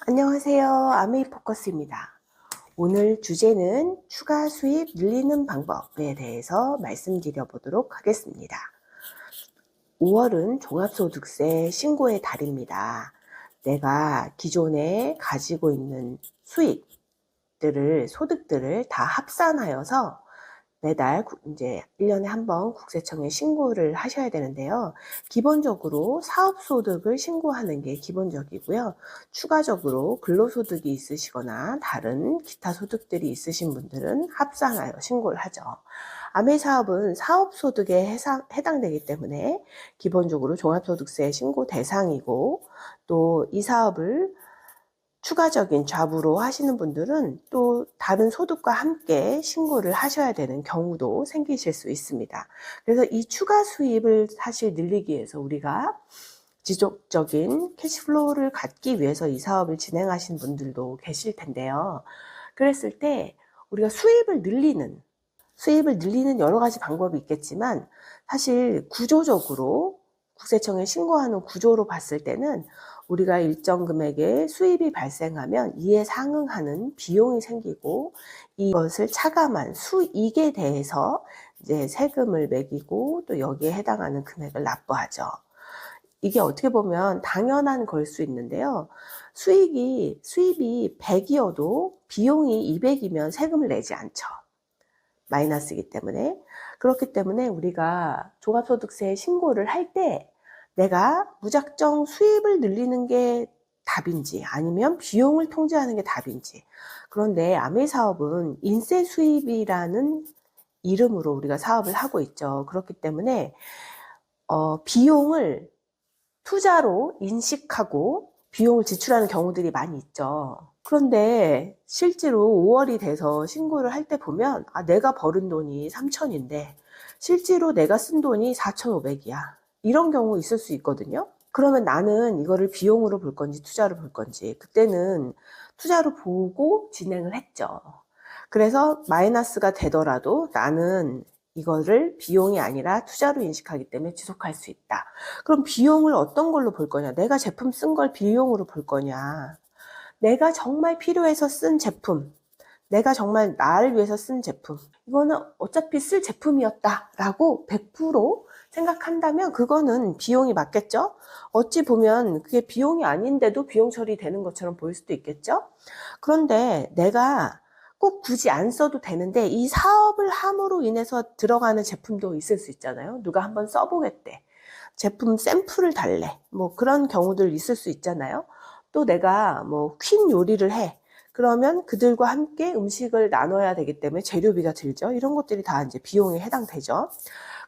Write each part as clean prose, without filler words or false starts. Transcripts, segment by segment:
안녕하세요. 아메이포커스입니다. 오늘 주제는 추가 수입 늘리는 방법에 대해서 말씀드려 보도록 하겠습니다. 5월은 종합소득세 신고의 달입니다. 내가 기존에 가지고 있는 소득들을 다 합산하여서 매달 이제 1년에 한 번 국세청에 신고를 하셔야 되는데요. 기본적으로 사업소득을 신고하는 게 기본적이고요. 추가적으로 근로소득이 있으시거나 다른 기타 소득들이 있으신 분들은 합산하여 신고를 하죠. 아메사업은 사업소득에 해당되기 때문에 기본적으로 종합소득세 신고 대상이고, 또 이 사업을 추가적인 잡으로 하시는 분들은 또 다른 소득과 함께 신고를 하셔야 되는 경우도 생기실 수 있습니다. 그래서 이 추가 수입을 사실 늘리기 위해서 우리가 지속적인 캐시플로우를 갖기 위해서 이 사업을 진행하신 분들도 계실 텐데요. 그랬을 때 우리가 수입을 늘리는 여러 가지 방법이 있겠지만, 사실 구조적으로 국세청에 신고하는 구조로 봤을 때는 우리가 일정 금액의 수입이 발생하면 이에 상응하는 비용이 생기고, 이것을 차감한 수익에 대해서 이제 세금을 매기고 또 여기에 해당하는 금액을 납부하죠. 이게 어떻게 보면 당연한 걸 수 있는데요. 수입이 100이어도 비용이 200이면 세금을 내지 않죠. 마이너스이기 때문에. 그렇기 때문에 우리가 종합소득세 신고를 할 때 내가 무작정 수입을 늘리는 게 답인지 아니면 비용을 통제하는 게 답인지. 그런데 아메사업은 인세 수입이라는 이름으로 우리가 사업을 하고 있죠. 그렇기 때문에 비용을 투자로 인식하고 비용을 지출하는 경우들이 많이 있죠. 그런데 실제로 5월이 돼서 신고를 할 때 보면 내가 벌은 돈이 3,000인데 실제로 내가 쓴 돈이 4,500이야. 이런 경우 있을 수 있거든요. 그러면 나는 이거를 비용으로 볼 건지 투자로 볼 건지, 그때는 투자로 보고 진행을 했죠. 그래서 마이너스가 되더라도 나는 이거를 비용이 아니라 투자로 인식하기 때문에 지속할 수 있다. 그럼 비용을 어떤 걸로 볼 거냐? 내가 제품 쓴 걸 비용으로 볼 거냐? 내가 정말 필요해서 쓴 제품, 내가 정말 나를 위해서 쓴 제품, 이거는 어차피 쓸 제품이었다라고 100% 생각한다면 그거는 비용이 맞겠죠? 어찌 보면 그게 비용이 아닌데도 비용 처리되는 것처럼 보일 수도 있겠죠? 그런데 내가 꼭 굳이 안 써도 되는데 이 사업을 함으로 인해서 들어가는 제품도 있을 수 있잖아요. 누가 한번 써보겠대. 제품 샘플을 달래. 뭐 그런 경우들 있을 수 있잖아요. 또 내가 뭐 퀸 요리를 해. 그러면 그들과 함께 음식을 나눠야 되기 때문에 재료비가 들죠. 이런 것들이 다 이제 비용에 해당되죠.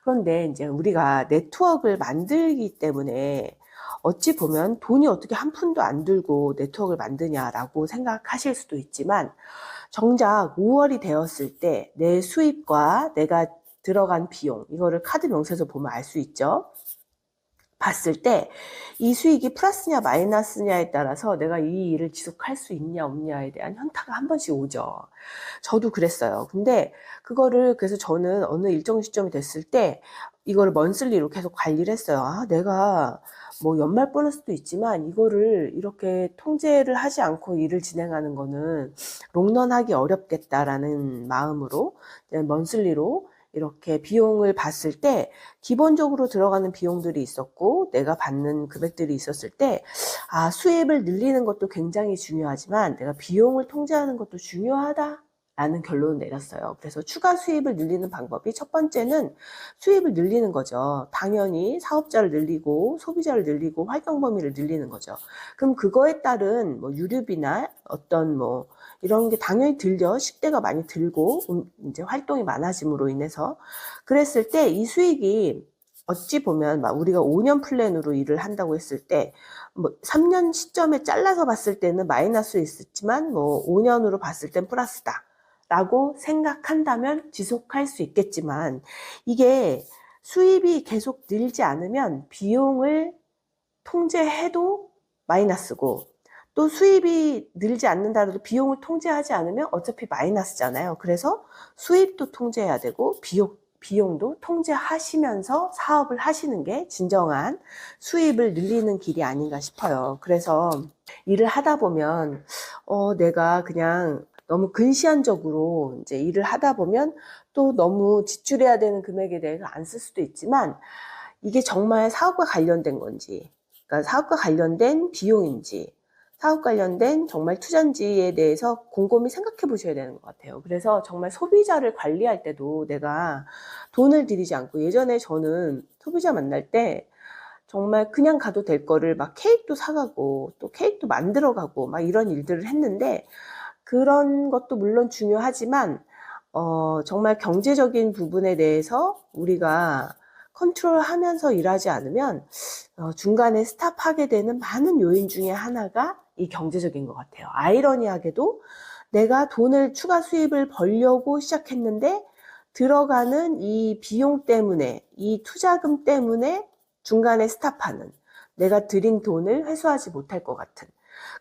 그런데 이제 우리가 네트워크를 만들기 때문에 어찌 보면 돈이 어떻게 한 푼도 안 들고 네트워크를 만드냐라고 생각하실 수도 있지만, 정작 5월이 되었을 때 내 수입과 내가 들어간 비용, 이거를 카드 명세서 보면 알 수 있죠. 봤을 때 이 수익이 플러스냐 마이너스냐에 따라서 내가 이 일을 지속할 수 있냐 없냐에 대한 현타가 한 번씩 오죠. 저도 그랬어요. 근데 그거를, 그래서 저는 어느 일정 시점이 됐을 때 이거를 먼슬리로 계속 관리를 했어요. 내가 뭐 연말 보너스도 있지만 이거를 이렇게 통제를 하지 않고 일을 진행하는 거는 롱런하기 어렵겠다라는 마음으로 먼슬리로 이렇게 비용을 봤을 때 기본적으로 들어가는 비용들이 있었고 내가 받는 금액들이 있었을 때 수입을 늘리는 것도 굉장히 중요하지만 내가 비용을 통제하는 것도 중요하다라는 결론을 내렸어요. 그래서 추가 수입을 늘리는 방법이, 첫 번째는 수입을 늘리는 거죠. 당연히 사업자를 늘리고 소비자를 늘리고 활동 범위를 늘리는 거죠. 그럼 그거에 따른 뭐 유류비나 어떤 뭐 이런 게 당연히 들죠. 식대가 많이 들고 이제 활동이 많아짐으로 인해서. 그랬을 때 이 수익이 어찌 보면 막 우리가 5년 플랜으로 일을 한다고 했을 때 뭐 3년 시점에 잘라서 봤을 때는 마이너스 있었지만 뭐 5년으로 봤을 땐 플러스다 라고 생각한다면 지속할 수 있겠지만, 이게 수입이 계속 늘지 않으면 비용을 통제해도 마이너스고, 또 수입이 늘지 않는다라도 비용을 통제하지 않으면 어차피 마이너스잖아요. 그래서 수입도 통제해야 되고 비용도 통제하시면서 사업을 하시는 게 진정한 수입을 늘리는 길이 아닌가 싶어요. 그래서 일을 하다 보면 내가 그냥 너무 근시안적으로 이제 일을 하다 보면 또 너무 지출해야 되는 금액에 대해서 안 쓸 수도 있지만, 이게 정말 사업과 관련된 건지, 그러니까 사업과 관련된 비용인지, 사업 관련된 정말 투자인지에 대해서 곰곰이 생각해 보셔야 되는 것 같아요. 그래서 정말 소비자를 관리할 때도 내가 돈을 들이지 않고, 예전에 저는 소비자 만날 때 정말 그냥 가도 될 거를 막 케이크도 사가고 또 케이크도 만들어가고 막 이런 일들을 했는데, 그런 것도 물론 중요하지만 정말 경제적인 부분에 대해서 우리가 컨트롤하면서 일하지 않으면 중간에 스탑하게 되는 많은 요인 중에 하나가 이 경제적인 것 같아요. 아이러니하게도 내가 돈을 추가 수입을 벌려고 시작했는데 들어가는 이 비용 때문에, 이 투자금 때문에 중간에 스탑하는, 내가 들인 돈을 회수하지 못할 것 같은.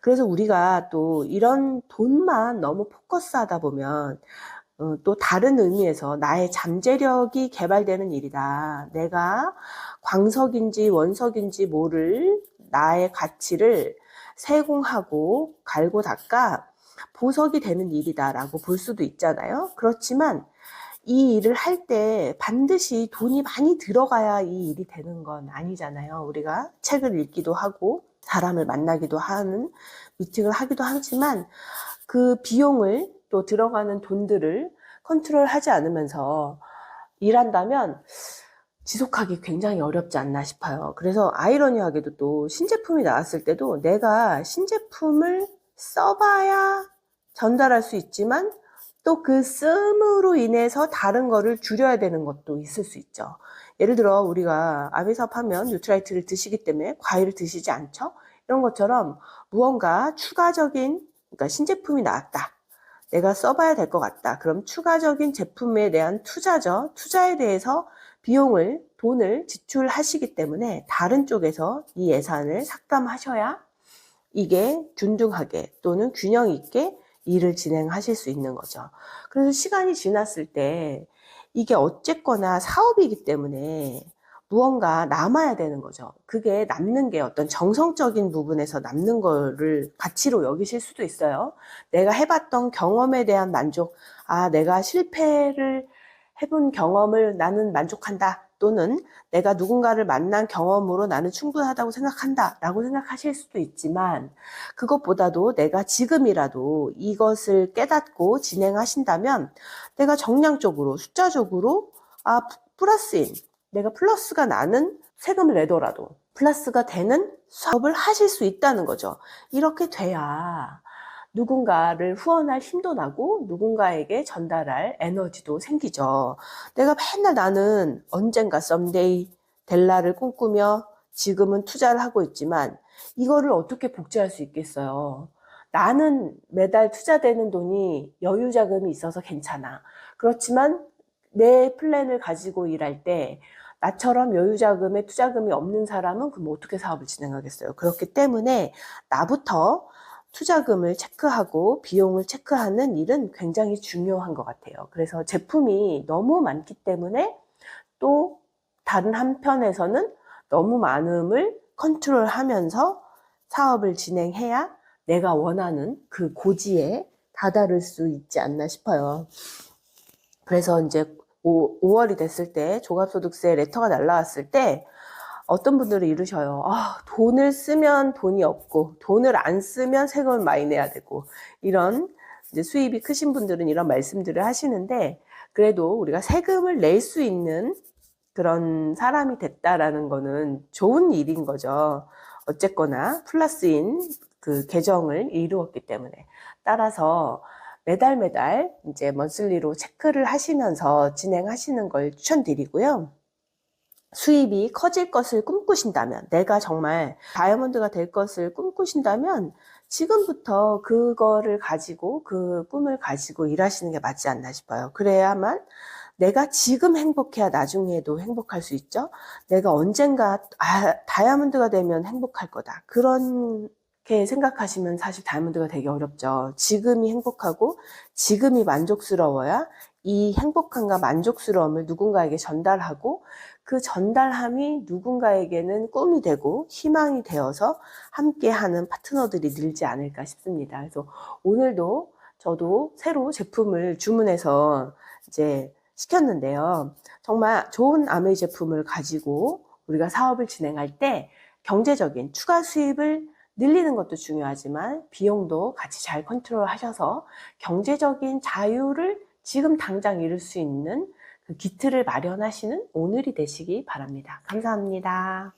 그래서 우리가 또 이런 돈만 너무 포커스하다 보면 또 다른 의미에서 나의 잠재력이 개발되는 일이다. 내가 광석인지 원석인지 모를 나의 가치를 세공하고 갈고 닦아 보석이 되는 일이다라고 볼 수도 있잖아요. 그렇지만 이 일을 할 때 반드시 돈이 많이 들어가야 이 일이 되는 건 아니잖아요. 우리가 책을 읽기도 하고 사람을 만나기도 하는, 미팅을 하기도 하지만 그 비용을, 또 들어가는 돈들을 컨트롤하지 않으면서 일한다면 지속하기 굉장히 어렵지 않나 싶어요. 그래서 아이러니하게도 또 신제품이 나왔을 때도 내가 신제품을 써봐야 전달할 수 있지만 또 그 씀으로 인해서 다른 거를 줄여야 되는 것도 있을 수 있죠. 예를 들어 우리가 아미사업 하면 뉴트라이트를 드시기 때문에 과일을 드시지 않죠? 이런 것처럼 무언가 추가적인, 그러니까 신제품이 나왔다, 내가 써봐야 될 것 같다, 그럼 추가적인 제품에 대한 투자죠. 투자에 대해서 비용을, 돈을 지출하시기 때문에 다른 쪽에서 이 예산을 삭감하셔야 이게 균등하게 또는 균형 있게 일을 진행하실 수 있는 거죠. 그래서 시간이 지났을 때 이게 어쨌거나 사업이기 때문에 무언가 남아야 되는 거죠. 그게 남는 게 어떤 정성적인 부분에서 남는 거를 가치로 여기실 수도 있어요. 내가 해봤던 경험에 대한 만족, 내가 실패를 해본 경험을 나는 만족한다, 또는 내가 누군가를 만난 경험으로 나는 충분하다고 생각한다 라고 생각하실 수도 있지만, 그것보다도 내가 지금이라도 이것을 깨닫고 진행하신다면 내가 정량적으로, 숫자적으로 플러스인, 내가 플러스가 나는 세금을 내더라도 플러스가 되는 사업을 하실 수 있다는 거죠. 이렇게 돼야 누군가를 후원할 힘도 나고 누군가에게 전달할 에너지도 생기죠. 내가 맨날 나는 언젠가 썸데이 델라를 꿈꾸며 지금은 투자를 하고 있지만 이거를 어떻게 복제할 수 있겠어요? 나는 매달 투자되는 돈이 여유 자금이 있어서 괜찮아. 그렇지만 내 플랜을 가지고 일할 때 나처럼 여유 자금에 투자금이 없는 사람은 그럼 어떻게 사업을 진행하겠어요? 그렇기 때문에 나부터 투자금을 체크하고 비용을 체크하는 일은 굉장히 중요한 것 같아요. 그래서 제품이 너무 많기 때문에 또 다른 한편에서는 너무 많음을 컨트롤하면서 사업을 진행해야 내가 원하는 그 고지에 다다를 수 있지 않나 싶어요. 그래서 이제 5월이 됐을 때 종합소득세 레터가 날라왔을 때 어떤 분들은 이러셔요. 돈을 쓰면 돈이 없고 돈을 안 쓰면 세금을 많이 내야 되고, 이런 이제 수입이 크신 분들은 이런 말씀들을 하시는데, 그래도 우리가 세금을 낼 수 있는 그런 사람이 됐다라는 거는 좋은 일인 거죠. 어쨌거나 플러스인 그 계정을 이루었기 때문에. 따라서 매달 이제 먼슬리로 체크를 하시면서 진행하시는 걸 추천드리고요. 수입이 커질 것을 꿈꾸신다면, 내가 정말 다이아몬드가 될 것을 꿈꾸신다면 지금부터 그거를 가지고, 그 꿈을 가지고 일하시는 게 맞지 않나 싶어요. 그래야만 내가 지금 행복해야 나중에도 행복할 수 있죠. 내가 언젠가 다이아몬드가 되면 행복할 거다, 그렇게 생각하시면 사실 다이아몬드가 되기 어렵죠. 지금이 행복하고 지금이 만족스러워야 이 행복함과 만족스러움을 누군가에게 전달하고 그 전달함이 누군가에게는 꿈이 되고 희망이 되어서 함께하는 파트너들이 늘지 않을까 싶습니다. 그래서 오늘도 저도 새로 제품을 주문해서 이제 시켰는데요. 정말 좋은 아메이 제품을 가지고 우리가 사업을 진행할 때 경제적인 추가 수입을 늘리는 것도 중요하지만 비용도 같이 잘 컨트롤 하셔서 경제적인 자유를 지금 당장 이룰 수 있는 그 기틀을 마련하시는 오늘이 되시기 바랍니다. 감사합니다.